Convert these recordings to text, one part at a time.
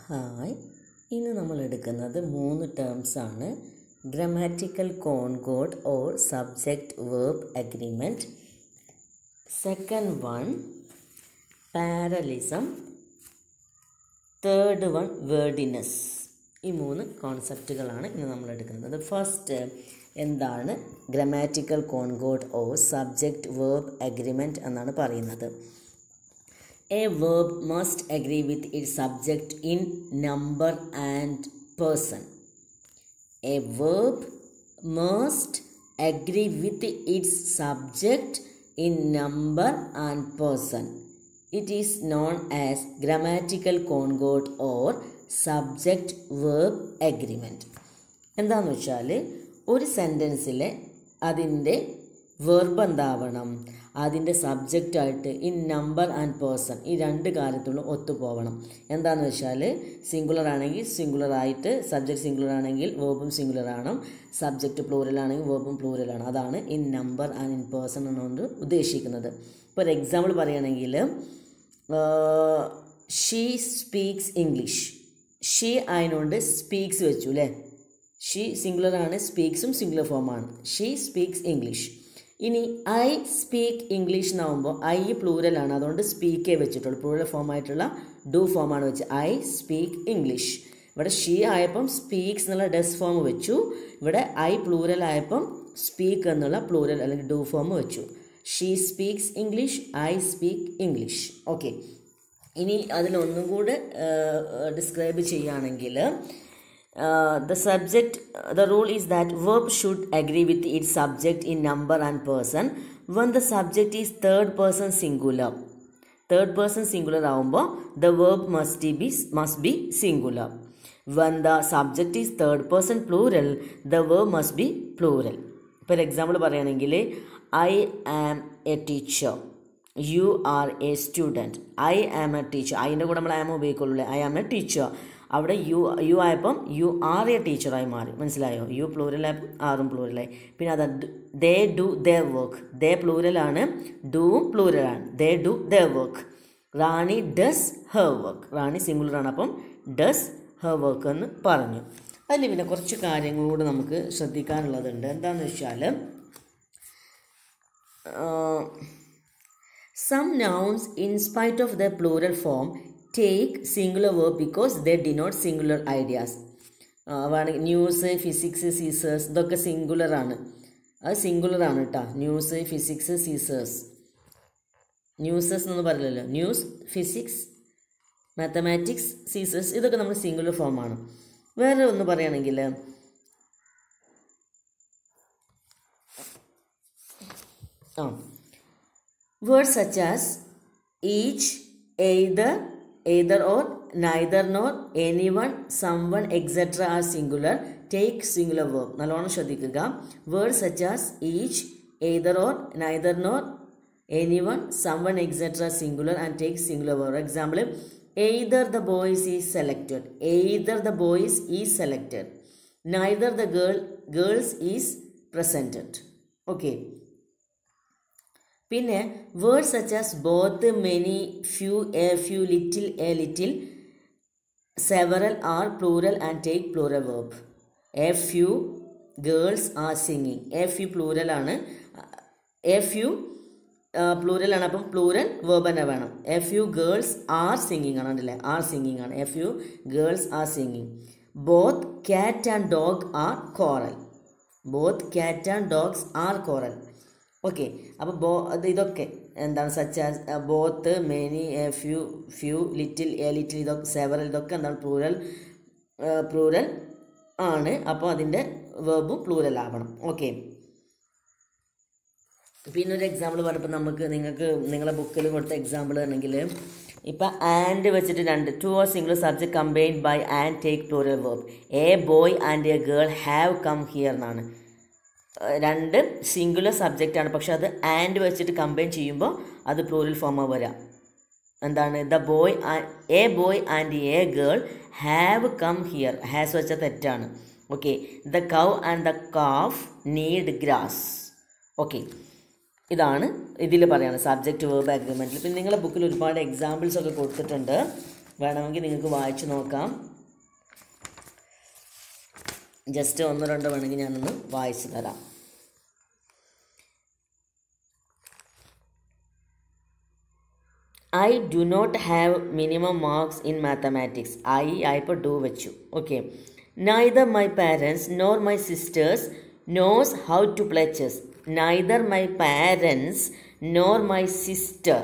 Hi, ഇന്ന് നമ്മൾ എടുക്കുന്നത് 3 ടേംസ് ആണ്. Grammatical concord or subject verb agreement. Second one parallelism. Third one wordiness. ഈ 3 കോൺസെപ്റ്റുകളാണ് ഇന്ന് നമ്മൾ എടുക്കുന്നത്. ഫസ്റ്റ് എന്താണ് grammatical concord or subject verb agreement എന്നാണ് പറയുന്നത്. A verb must agree with its subject in number and person. A verb must agree with its subject in number and person. It is known as grammatical concord or subject verb agreement. എന്താണെന്ന് വെച്ചാൽ ഒരു സെൻറ്റൻസിലെ അതിൻ്റെ verb എന്താവണം, അതിൻ്റെ സബ്ജക്റ്റായിട്ട് in number and person ഈ 2 കാര്യത്തിലും ഒത്തുപോകണം. എന്താണെന്ന് വെച്ചാൽ singular ആണെങ്കിൽ സിംഗുലറായിട്ട്, സബ്ജക്റ്റ് സിംഗുലർ ആണെങ്കിൽ വേർബും സിംഗുലറാണ്, സബ്ജക്റ്റ് പ്ലൂറൽ ആണെങ്കിൽ വേർബും പ്ലൂറലാണ്. അതാണ് in number and in person എന്നുകൊണ്ട് ഉദ്ദേശിക്കുന്നത്. ഇപ്പോൾ ഒരു എക്സാമ്പിൾ പറയുകയാണെങ്കിൽ ഷീ സ്പീക്സ് ഇംഗ്ലീഷ്. ഷീ ആയതുകൊണ്ട് സ്പീക്സ് വെച്ചു അല്ലേ. ഷീ സിംഗുലറാണ്, സ്പീക്സും സിംഗുലർ ഫോമാണ്. She speaks English. ഇനി ഐ സ്പീക്ക് ഇംഗ്ലീഷ് എന്നാകുമ്പോൾ ഐ പ്ലൂരലാണ്, അതുകൊണ്ട് സ്പീക്കേ വെച്ചിട്ടുള്ളൂ. പ്ലൂരൽ ഫോമായിട്ടുള്ള ഡു ഫോമാണ് വെച്ച് ഐ സ്പീക്ക് ഇംഗ്ലീഷ്. ഇവിടെ ഷീ ആയപ്പം സ്പീക്സ് എന്നുള്ള ഡെസ് ഫോം വെച്ചു. ഇവിടെ ഐ പ്ലൂരൽ ആയപ്പം സ്പീക്ക് എന്നുള്ള പ്ലൂരൽ അല്ലെങ്കിൽ ഡു ഫോം വെച്ചു. She speaks English, I speak English. Okay, ഇനി അതിലൊന്നും കൂടെ ഡിസ്ക്രൈബ് ചെയ്യുകയാണെങ്കിൽ the rule is that verb should agree with its subject in number and person when the subject is third person singular. Third person singular ആവുമ്പോൾ the verb must be singular. When the subject is third person plural, the verb must be plural. For example പറയുകയാണെങ്കിൽ I am a teacher, you are a student. I am a teacher. അതിൻ്റെ കൂടെ നമ്മൾ am ഉപയോഗിക്കുള്ളൂ. I am a teacher. അവിടെ you ആയപ്പം you are a ടീച്ചറായി മാറി. മനസ്സിലായോ? യു പ്ലൂരലായപ്പം ആറും പ്ലൂരലായി. പിന്നെ അത് they do their work. They പ്ലൂരലാണ്, ഡൂവും പ്ലൂരലാണ്. They do their work. Rani does her work. Rani സിംഗുലറാണ്, അപ്പം ഡസ് ഹെർ വർക്ക് എന്ന് പറഞ്ഞു. അതിൽ പിന്നെ കുറച്ച് കാര്യങ്ങളൂടെ നമുക്ക് ശ്രദ്ധിക്കാനുള്ളതുണ്ട്. എന്താണെന്ന് വെച്ചാൽ some nouns in spite of their plural form take singular verb because they denote singular ideas. News, physics, Caesar's ഇതൊക്കെ സിംഗുലറാണ്. അത് സിംഗുലറാണ് കേട്ടോ. News, physics, Caesar's. ന്യൂസസ് എന്നൊന്നും പറയില്ലല്ലോ. ന്യൂസ്, ഫിസിക്സ്, മാത്തമാറ്റിക്സ്, സീസേഴ്സ് ഇതൊക്കെ നമ്മൾ സിംഗുലർ ഫോമാണ്. വേറെ ഒന്ന് പറയുകയാണെങ്കിൽ words such as each, either or, neither nor, anyone, someone, etc. are singular. Take singular verb. നല്ലോണം ശ്രദ്ധിക്കുക. Words such as each, either or, neither nor, anyone, someone, etc. singular and take singular verb. Example, either the boys is selected. Either the boys is selected. Neither the girls is presented. Okay. പിന്നെ words such as both, many, few, a few, little, a little, several are plural and take plural verb. A few girls are singing. A few പ്ലൂറലാണ്, a few പ്ലൂറലാണ്, അപ്പം plural verb തന്നെ വേണം. A few girls are singing ആണ്, അല്ലേ? Are singing ആണ്. A few girls are singing. Both cat and dog are coral. Both cat and dogs are coral. Okay, അപ്പോൾ ഇതൊക്കെ എന്താണ് such as both, many, A few, little, a little, ഇതൊക്കെ several ഇതൊക്കെ എന്താണ് plural ആണ്. അപ്പോൾ അതിൻ്റെ വേർബും പ്ലൂരൽ ആവണം. ഓക്കെ, പിന്നെ ഒരു എക്സാമ്പിൾ പറഞ്ഞപ്പോൾ നിങ്ങൾക്ക് നിങ്ങളുടെ ബുക്കിൽ കൊടുത്ത എക്സാമ്പിൾ ആണെങ്കിൽ ഇപ്പം ആൻഡ് വെച്ചിട്ട് 2 or singular subject combined by and take plural verb. A boy and a girl have come here എന്നാണ്. 2 സിംഗുലർ സബ്ജക്റ്റാണ്, പക്ഷെ അത് ആൻഡ് വെച്ചിട്ട് കമ്പൈൻ ചെയ്യുമ്പോൾ അത് പ്ലൂറൽ ഫോമാണ് വരാം. എന്താണ്? A boy and a girl have come here. Has വെച്ചാൽ തെറ്റാണ്. Okay, the cow and the calf need grass. Okay, ഇതാണ് ഇതിൽ പറയുന്നത് സബ്ജക്റ്റ് വേർബ് അഗ്രിമെൻറ്റിൽ. പിന്നെ നിങ്ങളുടെ ബുക്കിൽ ഒരുപാട് എക്സാമ്പിൾസ് ഒക്കെ കൊടുത്തിട്ടുണ്ട്. വേണമെങ്കിൽ നിങ്ങൾക്ക് വായിച്ചു നോക്കാം. ജസ്റ്റ് 1-2 വേണമെങ്കിൽ ഞാനൊന്ന് വായിച്ചു തരാം. I do not have minimum marks in mathematics. ഇപ്പോൾ do വെച്ചു. Okay. Neither my parents nor my sisters knows how to play chess. Neither my parents nor my sister.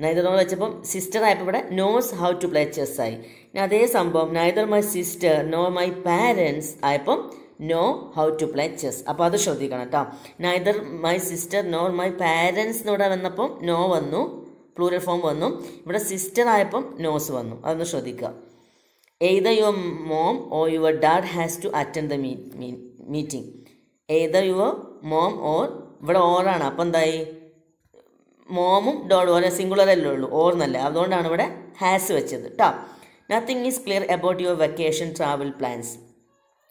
Neither nor വെച്ചപ്പം സിസ്റ്റർ ആയപ്പോൾ ഇവിടെ knows how to play chess ആയി. ഇനി അതേ സംഭവം neither my sister nor my parents ആയപ്പം know how to play chess. അപ്പോൾ അത് ശ്രദ്ധിക്കണം കേട്ടോ. neither my sister nor my parents എന്നിവിടെ വന്നപ്പം no വന്നു, പ്ലൂറൽ ഫോം വന്നു. ഇവിടെ സിസ്റ്റർ ആയപ്പം നോസ് വന്നു. അതൊന്ന് ശ്രദ്ധിക്കുക. either your mom or your dad has to attend the meeting. either your mom or ഇവിടെ ഓറാണ്. അപ്പം എന്തായി, മോമും ഡോഡും ഓരോ സിംഗുലർ അല്ലേ ഉള്ളൂ, ഓർന്നല്ലേ, അതുകൊണ്ടാണ് ഇവിടെ ഹാസ് വെച്ചത് കേട്ടോ. Nothing is clear about your vacation travel plans.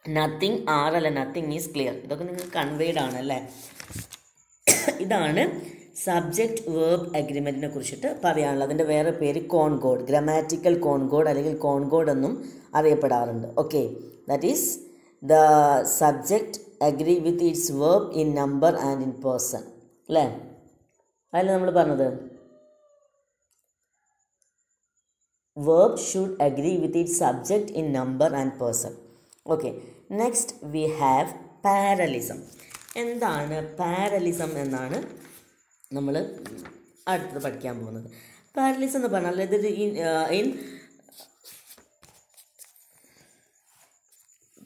Nothing ആറല്ല, നത്തിങ് ഈസ് ക്ലിയർ. ഇതൊക്കെ നിങ്ങൾക്ക് കൺവേഡ് ആണ് അല്ലേ. ഇതാണ് സബ്ജക്റ്റ് വേർബ് അഗ്രിമെൻറ്റിനെ കുറിച്ചിട്ട് പറയാനുള്ളത്. അതിൻ്റെ വേറെ പേര് കോൺകോഡ്, ഗ്രാമാറ്റിക്കൽ കോൺകോഡ് അല്ലെങ്കിൽ കോൺകോഡ് എന്നും അറിയപ്പെടാറുണ്ട്. Okay, that is the subject agree with its verb in number and in person അല്ലേ. അതല്ല നമ്മൾ പറഞ്ഞത് verb should agree with its subject in number and person. Okay, next we have parallelism. എന്താണ് parallelism എന്നാണ് നമ്മൾ അടുത്തത് പഠിക്കാൻ പോകുന്നത്. പാരലിസം എന്ന് പറഞ്ഞാൽ ഇത്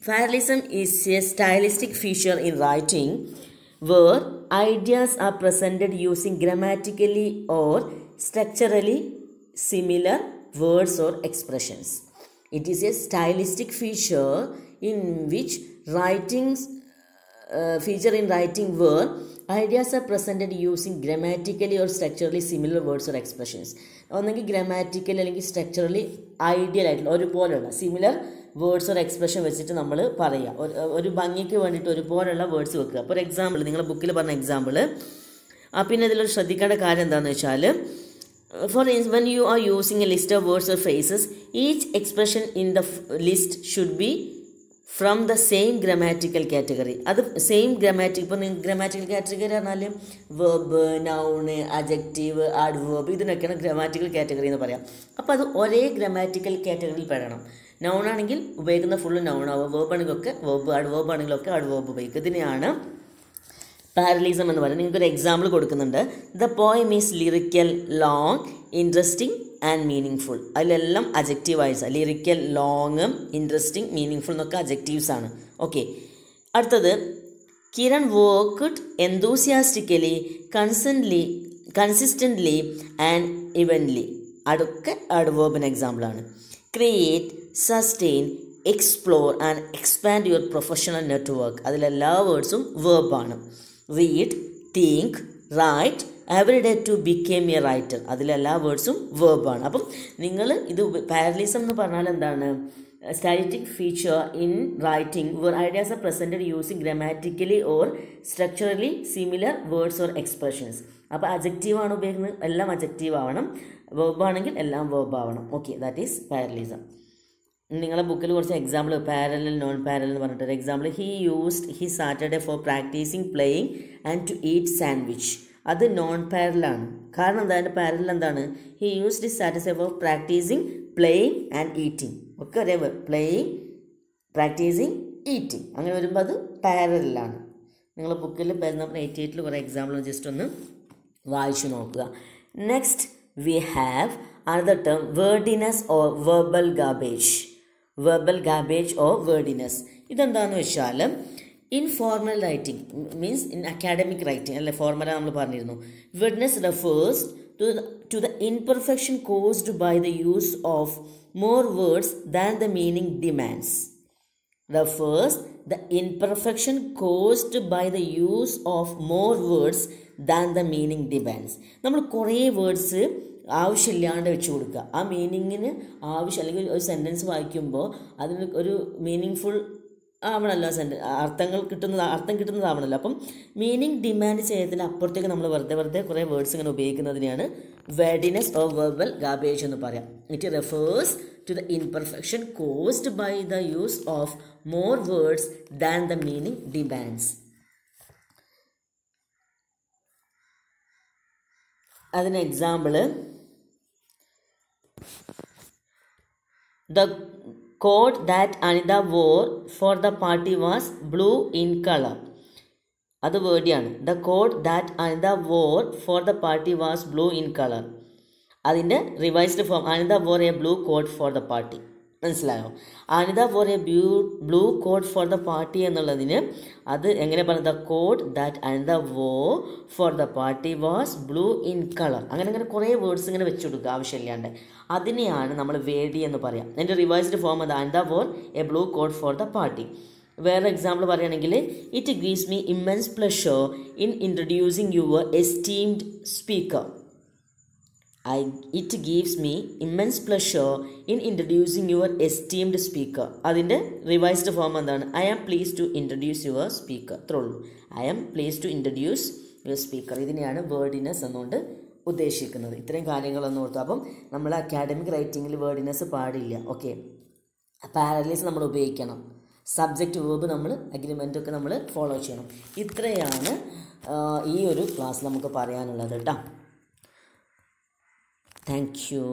Parallelism is a stylistic feature in writing where ideas are presented using grammatically or structurally similar words or expressions. It is a stylistic feature in which writing where ideas are presented using grammatically or structurally similar words or expressions. ഒന്നെങ്കിൽ grammatically അല്ലെങ്കിൽ structurally ideal ആയിട്ടുള്ള ഒരുപോലെയുള്ള similar words or expression വെച്ചിട്ട് നമ്മൾ പറയുക. ഒരു ഭംഗിക്ക് വേണ്ടിയിട്ട് ഒരുപോലെയുള്ള words വെക്കുക. അപ്പോൾ ഒരു എക്സാമ്പിൾ, നിങ്ങളുടെ ബുക്കിൽ പറഞ്ഞ എക്സാമ്പിൾ. പിന്നെ ഇതിലൊരു ശ്രദ്ധിക്കേണ്ട കാര്യം എന്താണെന്ന് വെച്ചാൽ, for instance, when you are using a list of words or phrases, each expression in the list should be from the same grammatical category. അത് സെയിം ഗ്രാമാറ്റിക്, ഇപ്പോൾ നിങ്ങൾ ഗ്രാമാറ്റിക്കൽ കാറ്റഗറി പറഞ്ഞാൽ വെർബ്, നൗണ്, അഡ്ജക്റ്റീവ്, ആഡ്വേർബ്, ഇതിനൊക്കെയാണ് grammatical category എന്ന് പറയാം. അപ്പോൾ അത് ഒരേ ഗ്രാമാറ്റിക്കൽ കാറ്റഗറിയിൽ പെടണം. നൗൺ ആണെങ്കിൽ ഉപയോഗിക്കുന്ന ഫുള്ള് നൗൺ ആവുക, വേർബ് ആണെങ്കിലൊക്കെ വേർബ്, ആഡ്വേർബ് ആണെങ്കിലൊക്കെ ആഡ്വേർബ് ഉപയോഗിക്കും. ഇതിനെയാണ് പാരലിസം എന്ന് പറയുന്നത്. നിങ്ങൾക്കൊരു എക്സാമ്പിൾ കൊടുക്കുന്നുണ്ട്. The poem is lyrical, long, interesting and meaningful. അതിലെല്ലാം അജക്റ്റീവായിസ്. Lyrical, long, interesting, meaningful എന്നൊക്കെ അജക്റ്റീവ്സ് ആണ്. ഓക്കെ, അടുത്തത് Kiran worked enthusiastically, consistently and evenly. അതൊക്കെ അഡ്വേർബിന് എക്സാമ്പിളാണ്. Create, sustain, explore and expand your professional network. അതിലെല്ലാ വേർഡ്സും വേർബാണ്. Read, think, write, every day to become A writer. അതിലെല്ലാ വേർഡ്സും വേർബാണ്. അപ്പം നിങ്ങൾ ഇത് പാരലിസം എന്ന് പറഞ്ഞാൽ എന്താണ്? Stylistic feature in writing where ideas are presented using grammatically or structurally similar words or expressions. അപ്പോൾ അജക്റ്റീവാണ് ഉപയോഗിക്കുന്നത്, എല്ലാം അജക്റ്റീവ് ആവണം. വേർബാണെങ്കിൽ എല്ലാം വേർബ് ആവണം. Okay, that is parallelism. നിങ്ങളുടെ ബുക്കിൽ കുറച്ച് എക്സാമ്പിൾ, പാരലൽ, നോൺ പാരലൽ എന്ന് പറഞ്ഞിട്ട് ഒരു example. He used his Saturday for practising playing and to eat sandwich. അത് നോൺ പാരലാണ്. കാരണം എന്താ? അതിൻ്റെ പാരലൽ എന്താണ്? He used his Saturday for practising playing and eating. ഒക്കെ ഒരേ പ്ലേയിങ്, പ്രാക്ടീസിങ്, ഈറ്റിംഗ്. അങ്ങനെ വരുമ്പോൾ അത് പാരലാണ്. നിങ്ങൾ ബുക്കിൽ പേജ് നമ്പർ 88 കുറേ എക്സാമ്പിൾ ജസ്റ്റ് ഒന്ന് വായിച്ചു നോക്കുക. Next we have another term, wordiness or verbal garbage. Verbal garbage or wordiness. ഇതെന്താണെന്ന് വെച്ചാൽ informal writing means in academic writing അല്ലെ, ഫോർമല നമ്മൾ പറഞ്ഞിരുന്നു. Wordiness refers to the imperfection caused by the use of more words than the meaning demands. refers the imperfection caused by the use of more words than the meaning demands. നമ്മൾ കുറേ words ആവശ്യമില്ലാണ്ട് വെച്ച് കൊടുക്കുക. ആ മീനിങ്ങിന് ആവശ്യം, അല്ലെങ്കിൽ ഒരു sentence വായിക്കുമ്പോൾ അതിന് ഒരു മീനിങ് ഫുൾ ആവണമല്ലോ അർത്ഥം കിട്ടുന്നതാവണമല്ലോ. അപ്പം മീനിങ് ഡിമാൻഡ് ചെയ്തതിന് അപ്പുറത്തേക്ക് നമ്മൾ വെറുതെ കുറേ വേർഡ്സ് ഇങ്ങനെ ഉപയോഗിക്കുന്നതിനെയാണ് വേർഡിനെസ് ഓർ വെർബൽ ഗാർബേജ് എന്ന് പറയാം. It refers to the imperfection caused by the use of more words than the meaning demands. അതിന് example, the coat that Anita wore for the party was blue in color. അത് വേർഡിയാണ്. The coat that Anita wore for the party was blue in color. അതിൻ്റെ revised form, Anita wore a blue coat for the party. മനസ്സിലായോ? Anita wore a blue coat for the party എന്നുള്ളതിന് അത് എങ്ങനെ പറയുന്നത്? The coat that Anita wore for the party was blue in color. അങ്ങനെ കുറേ words ഇങ്ങനെ വെച്ച് കൊടുക്കുക ആവശ്യമില്ലാണ്ട്. അതിനെയാണ് നമ്മൾ വേർഡി എന്ന് പറയാം. അതിൻ്റെ റിവൈസ്ഡ് ഫോം അത് Anita wore a blue coat for the party. വേറെ എക്സാമ്പിൾ പറയുകയാണെങ്കിൽ, it gives me immense pleasure in introducing your esteemed speaker. It gives me immense pleasure in introducing your esteemed speaker. അതിൻ്റെ revised form എന്താണ്? I am pleased to introduce your speaker. അത്രേ ഉള്ളൂ. I am pleased to introduce your speaker. ഇതിനെയാണ് വേർഡിനെസ് എന്നുകൊണ്ട് ഉദ്ദേശിക്കുന്നത്. ഇത്രയും കാര്യങ്ങളൊന്നും ഓർത്തു. അപ്പം നമ്മൾ അക്കാഡമിക് റൈറ്റിങ്ങിൽ വേർഡിനെസ് പാടില്ല. ഓക്കെ, പാരലീസ് നമ്മൾ ഉപയോഗിക്കണം. സബ്ജക്റ്റ് വേർബ് നമ്മൾ അഗ്രിമെൻ്റൊക്കെ നമ്മൾ ഫോളോ ചെയ്യണം. ഇത്രയാണ് ഈ ഒരു ക്ലാസ് നമുക്ക് പറയാനുള്ളത് കേട്ടോ. Thank you.